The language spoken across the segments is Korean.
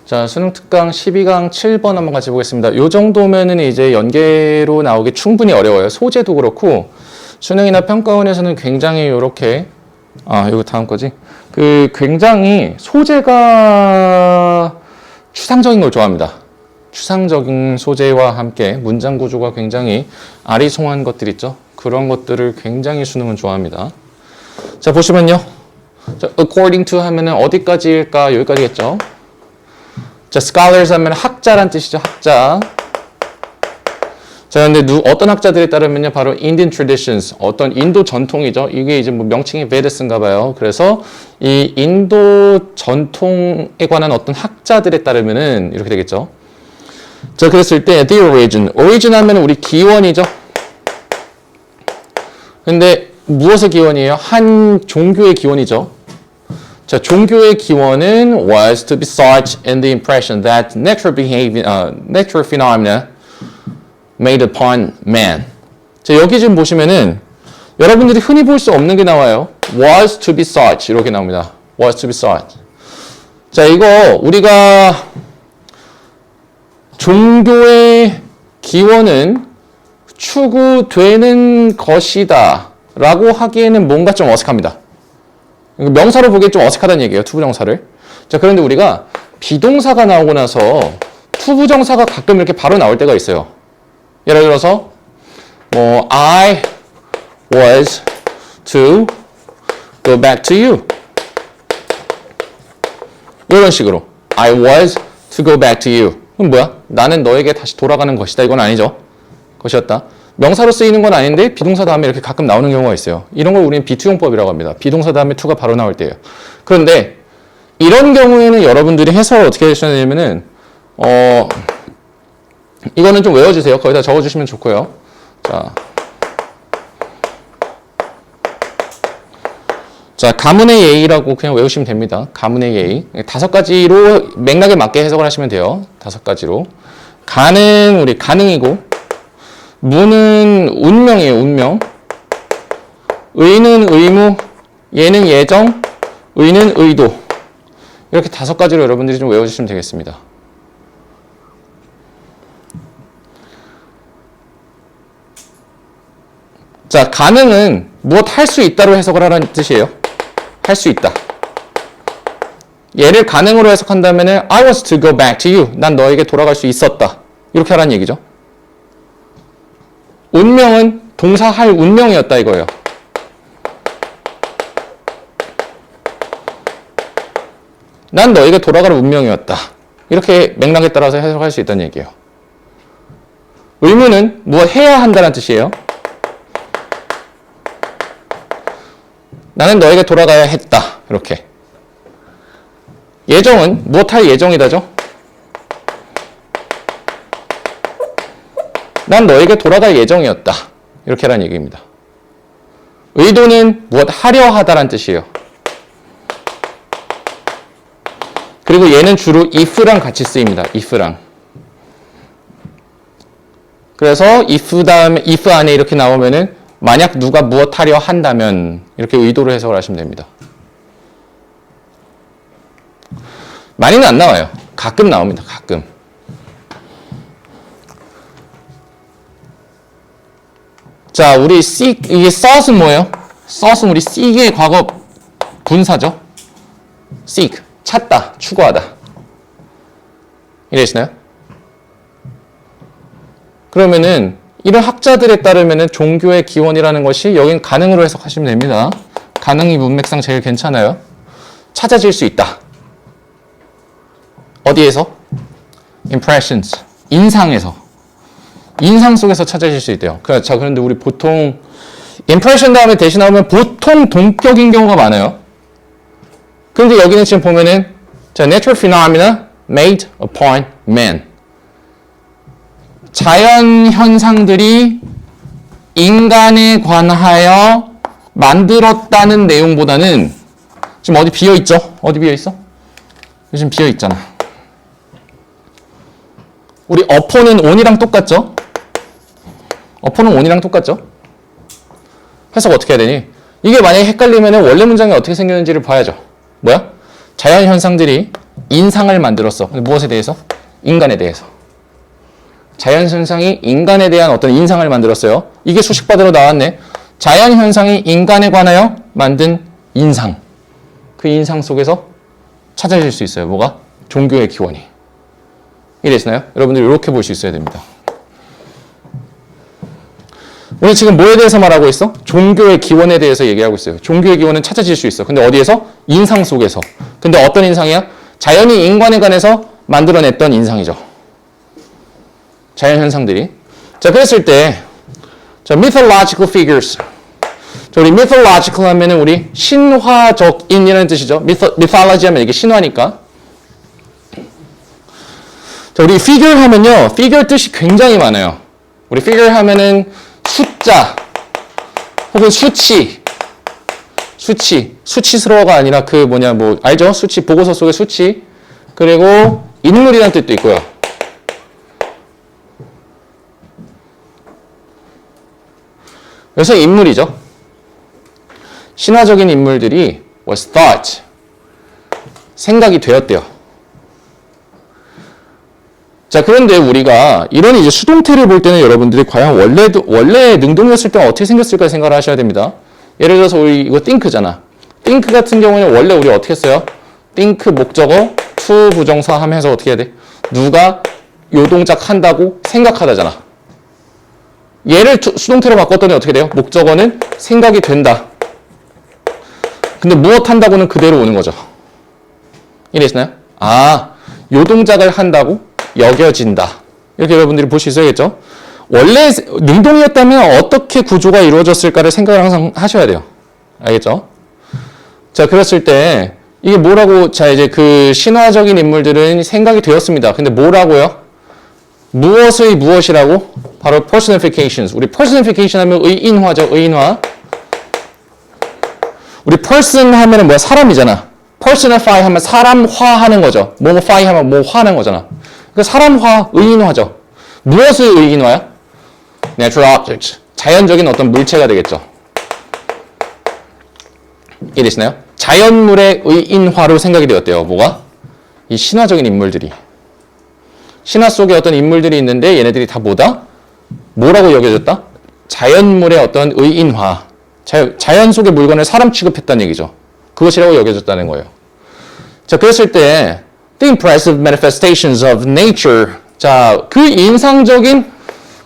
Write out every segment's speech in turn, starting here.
자, 수능 특강 12강 7번 한번 같이 보겠습니다. 요 정도면은 이제 연계로 나오기 충분히 어려워요. 소재도 그렇고 수능이나 평가원에서는 굉장히 요렇게 이거 다음 거지. 굉장히 소재가 추상적인 걸 좋아합니다. 추상적인 소재와 함께 문장 구조가 굉장히 아리송한 것들 있죠. 그런 것들을 굉장히 수능은 좋아합니다. 자, 보시면요. 자, according to 하면은 어디까지일까? 여기까지겠죠. 자, scholars 하면 학자란 뜻이죠. 학자. 자, 근데 어떤 학자들에 따르면요, 바로 Indian traditions, 어떤 인도 전통이죠. 이게 이제 뭐 명칭이 Vedas인가 봐요. 그래서 이 인도 전통에 관한 어떤 학자들에 따르면은 이렇게 되겠죠. 자, 그랬을 때 the origin 하면은 우리 기원이죠. 근데 무엇의 기원이에요? 한 종교의 기원이죠. 자, 종교의 기원은 was to be sought in the impression that natural phenomena made upon man. 자, 여기 지금 보시면은 여러분들이 흔히 볼 수 없는 게 나와요. was to be sought 이렇게 나옵니다. was to be sought. 자, 이거 우리가 종교의 기원은 추구되는 것이다 라고 하기에는 뭔가 좀 어색합니다. 명사로 보기에 좀 어색하다는 얘기예요. 투부정사를. 자, 그런데 우리가 비동사가 나오고 나서 투부정사가 가끔 이렇게 바로 나올 때가 있어요. 예를 들어서 I was to go back to you. 이런 식으로 I was to go back to you. 그럼 뭐야? 나는 너에게 다시 돌아가는 것이다. 이건 아니죠. 것이었다. 명사로 쓰이는 건 아닌데 비동사 다음에 이렇게 가끔 나오는 경우가 있어요. 이런 걸 우리는 비투용법이라고 합니다. 비동사 다음에 to가 바로 나올 때예요. 그런데 이런 경우에는 여러분들이 해석을 어떻게 하셔야 되냐면은 이거는 좀 외워주세요. 거기다 적어주시면 좋고요. 자, 가문의 예의라고 그냥 외우시면 됩니다. 가문의 예의. 5가지로 맥락에 맞게 해석을 하시면 돼요. 5가지로. 가는 우리 가능이고, 무는 운명이에요. 운명. 의는 의무, 예는 예정, 의는 의도. 이렇게 5가지로 여러분들이 좀 외워주시면 되겠습니다. 자, 가능은 무엇 할 수 있다로 해석을 하라는 뜻이에요. 할 수 있다. 얘를 가능으로 해석한다면은 I was to go back to you. 난 너에게 돌아갈 수 있었다. 이렇게 하라는 얘기죠. 운명은 동사 할 운명이었다 이거예요. 난 너에게 돌아갈 운명이었다. 이렇게 맥락에 따라서 해석할 수 있다는 얘기예요. 의무는 무엇 해야 한다는 뜻이에요. 나는 너에게 돌아가야 했다. 이렇게. 예정은 무엇 할 예정이다죠. 난 너에게 돌아갈 예정이었다. 이렇게 하라는 얘기입니다. 의도는 무엇 하려 하다란 뜻이에요. 그리고 얘는 주로 if랑 같이 쓰입니다. if랑. 그래서 if 안에 이렇게 나오면은 만약 누가 무엇 하려 한다면 이렇게 의도로 해석을 하시면 됩니다. 많이는 안 나와요. 가끔 나옵니다. 가끔. 자, 우리 seek, 이게 sought은 뭐예요? sought은 우리 seek의 과거 분사죠. seek, 찾다, 추구하다. 이해되시나요? 그러면은 이런 학자들에 따르면은 종교의 기원이라는 것이 여긴 가능으로 해석하시면 됩니다. 가능이 문맥상 제일 괜찮아요. 찾아질 수 있다. 어디에서? impressions, 인상에서. 인상 속에서 찾아질 수 있대요. 자, 그런데 우리 보통 impression 다음에 대신 나오면 보통 동격인 경우가 많아요. 그런데 여기는 지금 보면은 자, natural phenomena made upon man. 자연 현상들이 인간에 관하여 만들었다는 내용보다는 지금 어디 비어 있죠? 어디 비어 있어? 지금 비어 있잖아. 우리 upon은 on이랑 똑같죠? upon은 on이랑 똑같죠? 해석 어떻게 해야 되니? 이게 만약에 헷갈리면 원래 문장이 어떻게 생겼는지를 봐야죠. 뭐야? 자연 현상들이 인상을 만들었어. 무엇에 대해서? 인간에 대해서. 자연현상이 인간에 대한 어떤 인상을 만들었어요. 이게 수식받으로 나왔네. 자연현상이 인간에 관하여 만든 인상. 그 인상 속에서 찾아질 수 있어요. 뭐가? 종교의 기원이. 이해되시나요? 여러분들 이렇게 볼 수 있어야 됩니다. 우리 지금 뭐에 대해서 말하고 있어? 종교의 기원에 대해서 얘기하고 있어요. 종교의 기원은 찾아질 수 있어. 근데 어디에서? 인상 속에서. 근데 어떤 인상이야? 자연이 인간에 관해서 만들어냈던 인상이죠. 자연현상들이. 자, 그랬을 때, 자, mythological figures. 자, 우리 mythological 하면은 우리 신화적인이라는 뜻이죠. mythology 하면 이게 신화니까. 자, 우리 figure 하면요. figure 뜻이 굉장히 많아요. 우리 figure 하면은 숫자, 혹은 수치스러워가 아니라 그 뭐냐, 뭐, 알죠? 수치, 보고서 속의 수치. 그리고 인물이라는 뜻도 있고요. 그래서 인물이죠. 신화적인 인물들이 was thought. 생각이 되었대요. 자, 그런데 우리가 이런 이제 수동태를 볼 때는 여러분들이 과연 원래 능동이었을 때 어떻게 생겼을까 생각을 하셔야 됩니다. 예를 들어서 우리 이거 think잖아. think 같은 경우에는 원래 우리 어떻게 써요? think 목적어, to 부정사 하면서 어떻게 해야 돼? 누가 요 동작 한다고 생각하다잖아. 얘를 수동태로 바꿨더니 어떻게 돼요? 목적어는 생각이 된다. 근데 무엇 한다고는 그대로 오는 거죠. 이해되시나요? 아, 요 동작을 한다고 여겨진다. 이렇게 여러분들이 볼 수 있어야겠죠? 원래 능동이었다면 어떻게 구조가 이루어졌을까를 생각을 항상 하셔야 돼요. 알겠죠? 자, 그랬을 때 이게 뭐라고, 자, 이제 그 신화적인 인물들은 생각이 되었습니다. 근데 뭐라고요? 무엇의 무엇이라고? 바로 personifications. 우리 personification 하면 의인화죠, 의인화. 우리 person 하면은 뭐야? 사람이잖아. personify 하면 사람화하는 거죠. 뭐ify 하면 뭐화하는 거잖아. 그 사람화, 의인화죠. 무엇의 의인화야? natural objects. 자연적인 어떤 물체가 되겠죠. 이해되시나요? 자연물의 의인화로 생각이 되었대요. 뭐가? 이 신화적인 인물들이. 신화 속에 어떤 인물들이 있는데 얘네들이 다 뭐다? 뭐라고 여겨졌다? 자연물의 어떤 의인화. 자연 속의 물건을 사람 취급했다는 얘기죠. 그것이라고 여겨졌다는 거예요. 자, 그랬을 때 the impressive manifestations of nature. 자, 그 인상적인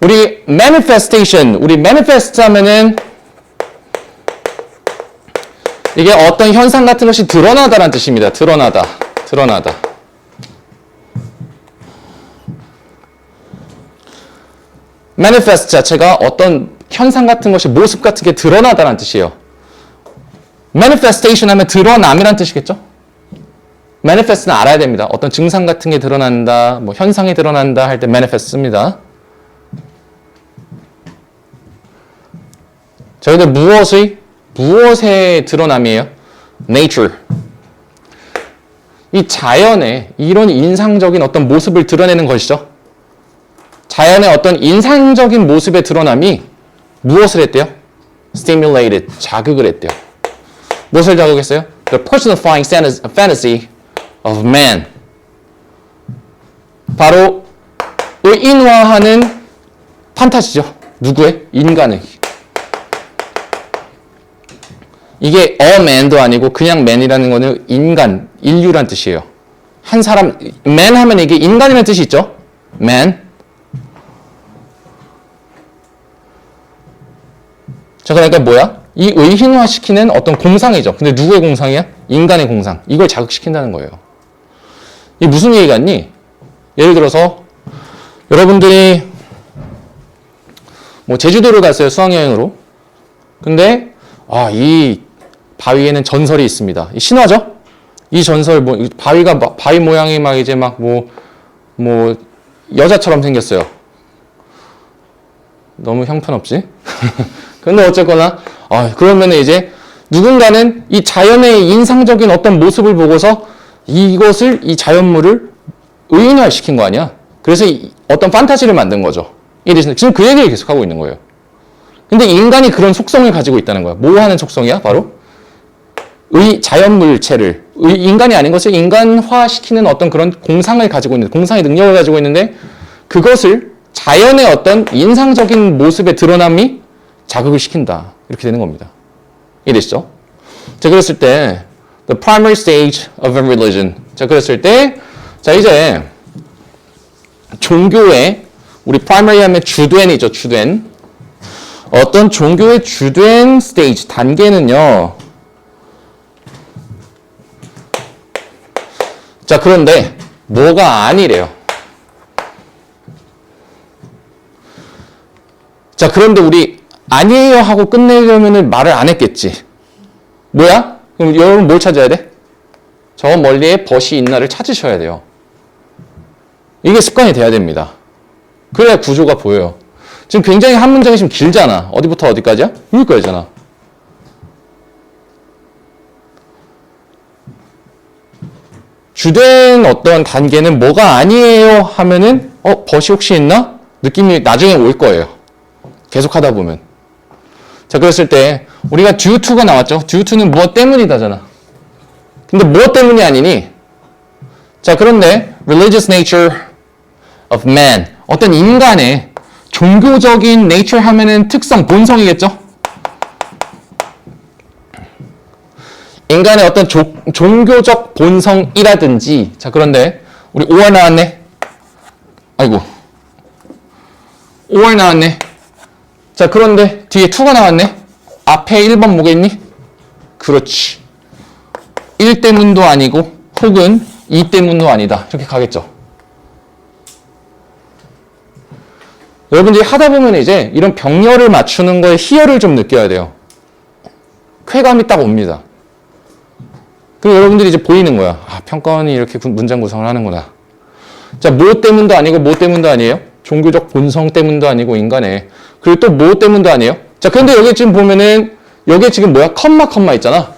우리 manifestation, 우리 manifest 하면은 이게 어떤 현상 같은 것이 드러나다라는 뜻입니다. 드러나다. manifest 자체가 어떤 현상 같은 것이 모습 같은 게 드러나다라는 뜻이에요. manifestation 하면 드러남이라는 뜻이겠죠? manifest는 알아야 됩니다. 어떤 증상 같은 게 드러난다, 뭐 현상이 드러난다 할 때 manifest 씁니다. 자, 근데 무엇의 드러남이에요? nature. 이 자연의 이런 인상적인 어떤 모습을 드러내는 것이죠. 자연의 어떤 인상적인 모습의 드러남이 무엇을 했대요? stimulated, 자극을 했대요. 무엇을 자극했어요? The personifying fantasy of man. 바로 의인화하는 판타지죠. 누구의? 인간의. 이게 a man도 아니고 그냥 man이라는 거는 인간, 인류란 뜻이에요. 한 사람, man 하면 이게 인간이라는 뜻이 있죠? man. 자, 그러니까 뭐야? 이 의인화시키는 어떤 공상이죠. 근데 누구의 공상이야? 인간의 공상. 이걸 자극시킨다는 거예요. 이게 무슨 얘기 같니? 예를 들어서 여러분들이 뭐 제주도를 갔어요. 수학여행으로. 근데 이 바위에는 전설이 있습니다. 이 신화죠? 이 전설 바위 모양이 막 이제 막 뭐 여자처럼 생겼어요. 너무 형편없지? 근데 어쨌거나 그러면 이제 누군가는 이 자연의 인상적인 어떤 모습을 보고서 이 자연물을 의인화시킨 거 아니야? 그래서 어떤 판타지를 만든 거죠. 지금 그 얘기를 계속하고 있는 거예요. 근데 인간이 그런 속성을 가지고 있다는 거야. 뭐 하는 속성이야? 바로 자연물체를 인간이 아닌 것을 인간화시키는 어떤 그런 공상을 가지고 있는, 공상의 능력을 가지고 있는데 그것을 자연의 어떤 인상적인 모습의 드러남이 자극을 시킨다. 이렇게 되는 겁니다. 이해되시죠? 자, 그랬을 때 the primary stage of a religion. 자, 그랬을 때 자, 이제 종교의 우리 primary 하면 주된이죠. 주된. 어떤 종교의 주된 스테이지, 단계는요. 자, 그런데 뭐가 아니래요. 자, 그런데 우리 아니에요 하고 끝내려면 말을 안 했겠지. 뭐야? 그럼 여러분 뭘 찾아야 돼? 저 멀리에 벗이 있나를 찾으셔야 돼요. 이게 습관이 돼야 됩니다. 그래야 구조가 보여요. 지금 굉장히 한 문장이 지금 길잖아. 어디부터 어디까지야? 여기까지잖아. 주된 어떤 단계는 뭐가 아니에요 하면은 벗이 혹시 있나? 느낌이 나중에 올 거예요. 계속 하다 보면. 자, 그랬을 때 우리가 due to가 나왔죠. due to는 무엇 때문이다잖아. 근데 무엇 때문이 아니니? 자, 그런데 religious nature of man, 어떤 인간의 종교적인 nature 하면은 특성, 본성이겠죠? 인간의 어떤 종교적 본성이라든지, 자, 그런데 우리 5월 나왔네? 아이고. 5월 나왔네? 자, 그런데 뒤에 2가 나왔네? 앞에 1번 뭐겠니? 그렇지. 1 때문도 아니고 혹은 2 때문도 아니다. 이렇게 가겠죠. 여러분들이 하다 보면 이제 이런 병렬을 맞추는 거에 희열을 좀 느껴야 돼요. 쾌감이 딱 옵니다. 그리고 여러분들이 이제 보이는 거야. 아, 평가원이 이렇게 문장 구성을 하는구나. 자, 뭐 때문도 아니고 뭐 때문도 아니에요? 종교적 본성 때문도 아니고 인간의. 그리고 또 뭐 때문도 아니에요? 자, 근데 여기 지금 보면은 여기에 지금 뭐야? 컴마 있잖아.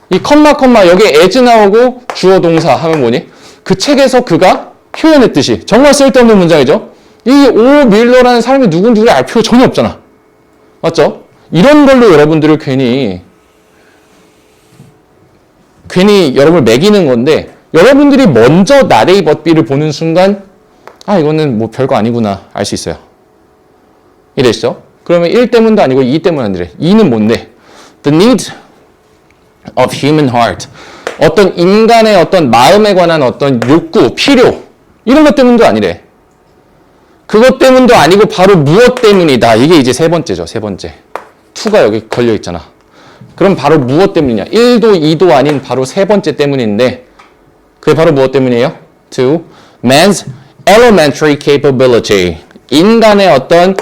이 컴마 여기에 as 나오고 주어 동사 하면 뭐니? 그 책에서 그가 표현했듯이 정말 쓸데없는 문장이죠. 이 오 밀러라는 사람이 누군지를 알 필요 전혀 없잖아. 맞죠? 이런 걸로 여러분들을 괜히 여러분을 매기는 건데 여러분들이 먼저 나레이 벗비를 보는 순간 아, 이거는 뭐 별거 아니구나 알 수 있어요. 이랬죠? 그러면 1 때문도 아니고 2 때문 아니래. 2는 뭔데? The need of human heart. 어떤 인간의 어떤 마음에 관한 어떤 욕구, 필요 이런 것 때문도 아니래. 그것 때문도 아니고 바로 무엇 때문이다. 이게 이제 세 번째죠. 세 번째. 2가 여기 걸려 있잖아. 그럼 바로 무엇 때문이냐? 1도 2도 아닌 바로 세 번째 때문인데 그게 바로 무엇 때문이에요? 2. Man's elementary capability. 인간의 어떤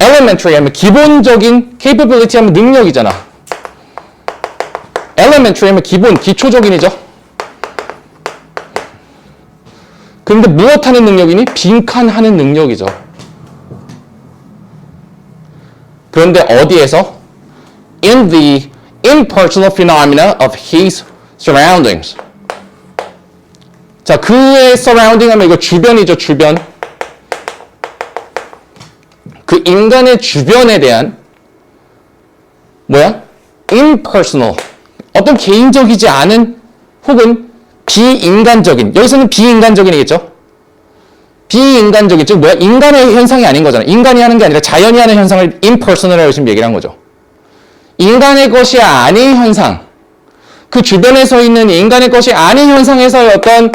elementary 하면 기본적인 capability 하면 능력이잖아. elementary 하면 기본, 기초적인이죠. 그런데 무엇 하는 능력이니? 빈칸하는 능력이죠. 그런데 어디에서? In the impersonal phenomena of his surroundings. 자, 그의 surrounding 하면 이거 주변이죠, 주변. 그 인간의 주변에 대한 뭐야? impersonal. 어떤 개인적이지 않은 혹은 비인간적인. 여기서는 비인간적인이겠죠? 비인간적인. 즉 뭐야? 인간의 현상이 아닌 거잖아. 인간이 하는 게 아니라 자연이 하는 현상을 impersonal이라고 지금 얘기를 한 거죠. 인간의 것이 아닌 현상. 그 주변에 서 있는 인간의 것이 아닌 현상에서의 어떤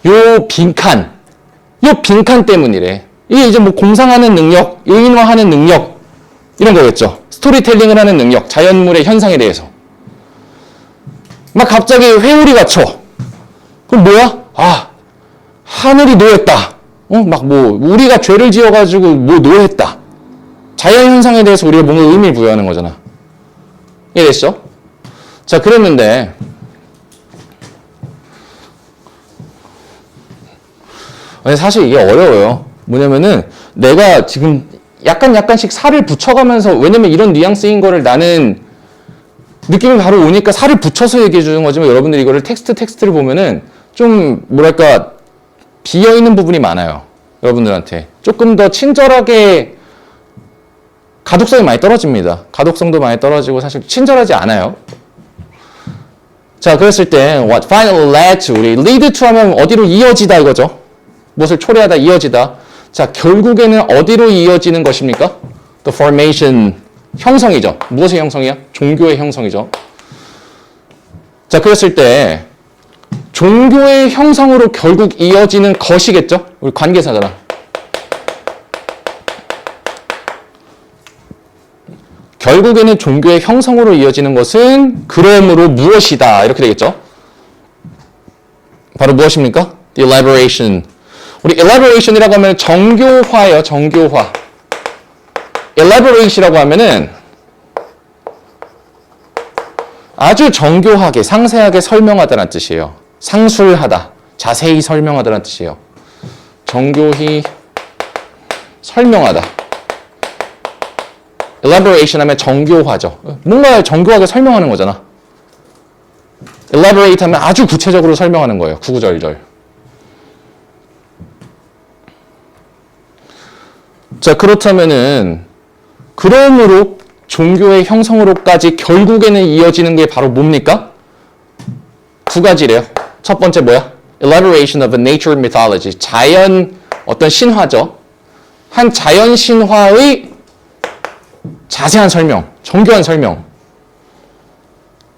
요 빈칸 때문이래. 이게 이제 뭐 공상하는 능력, 의인화하는 능력 이런 거겠죠. 스토리텔링을 하는 능력, 자연물의 현상에 대해서. 막 갑자기 회오리가 쳐. 그럼 뭐야? 아, 하늘이 노했다. 막 뭐 우리가 죄를 지어가지고 뭐 노했다. 자연 현상에 대해서 우리가 뭔가 의미를 부여하는 거잖아. 이해됐죠? 자, 그랬는데 사실 이게 어려워요. 뭐냐면은 내가 지금 약간씩 살을 붙여가면서 왜냐면 이런 뉘앙스인 거를 나는 느낌이 바로 오니까 살을 붙여서 얘기해 주는 거지만 여러분들이 이거를 텍스트를 보면은 좀 뭐랄까 비어있는 부분이 많아요. 여러분들한테 조금 더 친절하게 가독성이 많이 떨어집니다. 가독성도 많이 떨어지고 사실 친절하지 않아요. 자, 그랬을 때 what finally led to 우리 lead to 하면 어디로 이어지다 이거죠. 무엇을 초래하다 이어지다. 자, 결국에는 어디로 이어지는 것입니까? The formation 형성이죠. 무엇의 형성이야? 종교의 형성이죠. 자, 그랬을 때 종교의 형성으로 결국 이어지는 것이겠죠? 우리 관계사잖아. 결국에는 종교의 형성으로 이어지는 것은 그러므로 무엇이다. 이렇게 되겠죠? 바로 무엇입니까? The elaboration. 우리 elaboration이라고 하면 정교화예요. 정교화. elaborate이라고 하면은 아주 정교하게 상세하게 설명하다는 뜻이에요. 상술하다, 자세히 설명하다는 뜻이에요. 정교히 설명하다. elaboration 하면 정교화죠. 뭔가 정교하게 설명하는 거잖아. elaborate 하면 아주 구체적으로 설명하는 거예요. 구구절절. 자, 그렇다면은 그러므로 종교의 형성으로까지 결국에는 이어지는 게 바로 뭡니까? 두 가지래요. 첫 번째 뭐야? Elaboration of a nature mythology. 자연 어떤 신화죠. 한 자연 신화의 자세한 설명, 정교한 설명.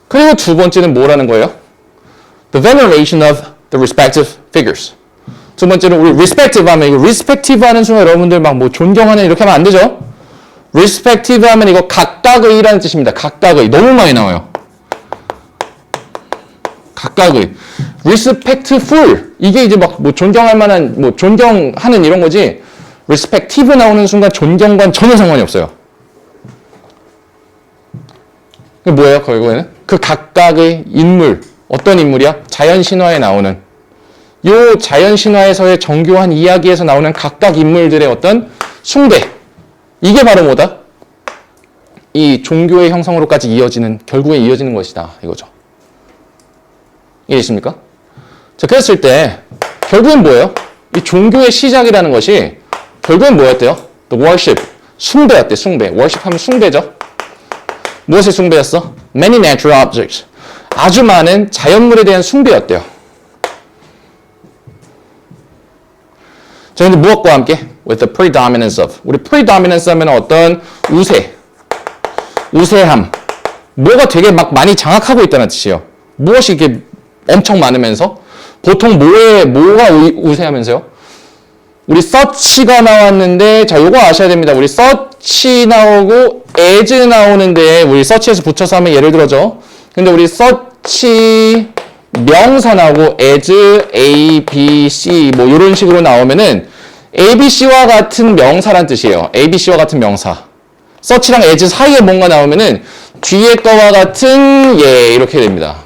그리고 두 번째는 뭐라는 거예요? The veneration of the respective figures. 두 번째는 우리 respective 하면 이거 respective 하는 순간 여러분들 막 뭐 존경하는 이렇게 하면 안 되죠? respective 하면 이거 각각의라는 뜻입니다. 각각의. 너무 많이 나와요. 각각의. respectful. 이게 이제 막 뭐 존경할 만한, 뭐 존경하는 이런 거지. respective 나오는 순간 존경과는 전혀 상관이 없어요. 그게 뭐예요, 결국에는? 그 각각의 인물. 어떤 인물이야? 자연 신화에 나오는. 요 자연 신화에서의 정교한 이야기에서 나오는 각각 인물들의 어떤 숭배. 이게 바로 뭐다? 이 종교의 형성으로까지 이어지는, 결국에 이어지는 것이다. 이거죠. 이해되십니까? 자, 그랬을 때, 결국엔 뭐예요? 이 종교의 시작이라는 것이, 결국엔 뭐였대요? The worship. 숭배였대, 숭배. worship 하면 숭배죠. 무엇의 숭배였어? Many natural objects. 아주 많은 자연물에 대한 숭배였대요. 자, 근데 무엇과 함께? With the predominance of. 우리 predominance 하면 어떤 우세, 우세함. 뭐가 되게 막 많이 장악하고 있다는 뜻이에요. 무엇이 이렇게 엄청 많으면서 보통 뭐가 우세하면서요? 우리 search가 나왔는데, 자, 요거 아셔야 됩니다. 우리 search 나오고 as 나오는데, 우리 search에서 붙여서 하면 예를 들어죠. 근데 우리 search 명사 나오고 as, a, b, c 뭐 이런 식으로 나오면은 a, b, c와 같은 명사란 뜻이에요. a, b, c와 같은 명사. search랑 as 사이에 뭔가 나오면은 뒤에 거와 같은 예 이렇게 됩니다.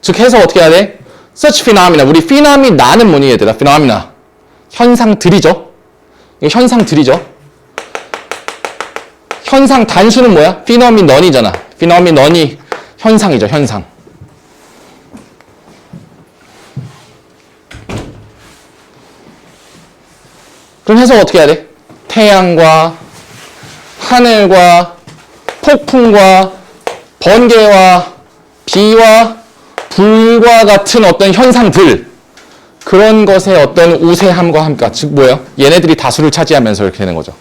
즉 해서 어떻게 해야 돼? such phenomena. 우리 phenomena는 뭐니 얘들아? phenomena. 현상들이죠. 이게 현상들이죠. 현상 단수는 뭐야? phenomenon이잖아. phenomenon이 현상이죠. 현상. 그럼 해서 어떻게 해야 돼? 태양과 하늘과 폭풍과 번개와 비와 불과 같은 어떤 현상들, 그런 것의 어떤 우세함과 함께, 즉 뭐예요? 얘네들이 다수를 차지하면서 이렇게 되는 거죠.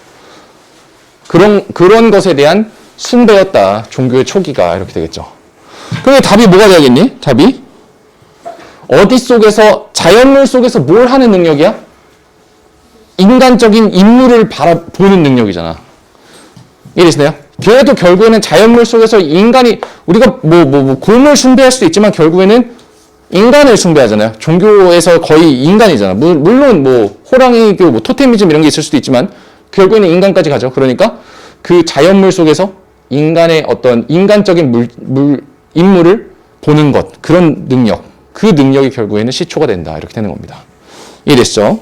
그런 것에 대한 숭배였다. 종교의 초기가 이렇게 되겠죠. 그럼 답이 뭐가 되겠니? 답이 어디 속에서, 자연물 속에서 뭘 하는 능력이야? 인간적인 인물을 바라보는 능력이잖아. 이해되시나요? 걔도 결국에는 자연물 속에서 인간이, 우리가 곰을 숭배할 수도 있지만 결국에는 인간을 숭배하잖아요. 종교에서 거의 인간이잖아. 물론 호랑이교, 토테미즘 이런 게 있을 수도 있지만 결국에는 인간까지 가죠. 그러니까 그 자연물 속에서 인간의 어떤 인간적인 인물을 보는 것, 그런 능력, 그 능력이 결국에는 시초가 된다. 이렇게 되는 겁니다. 이해됐죠?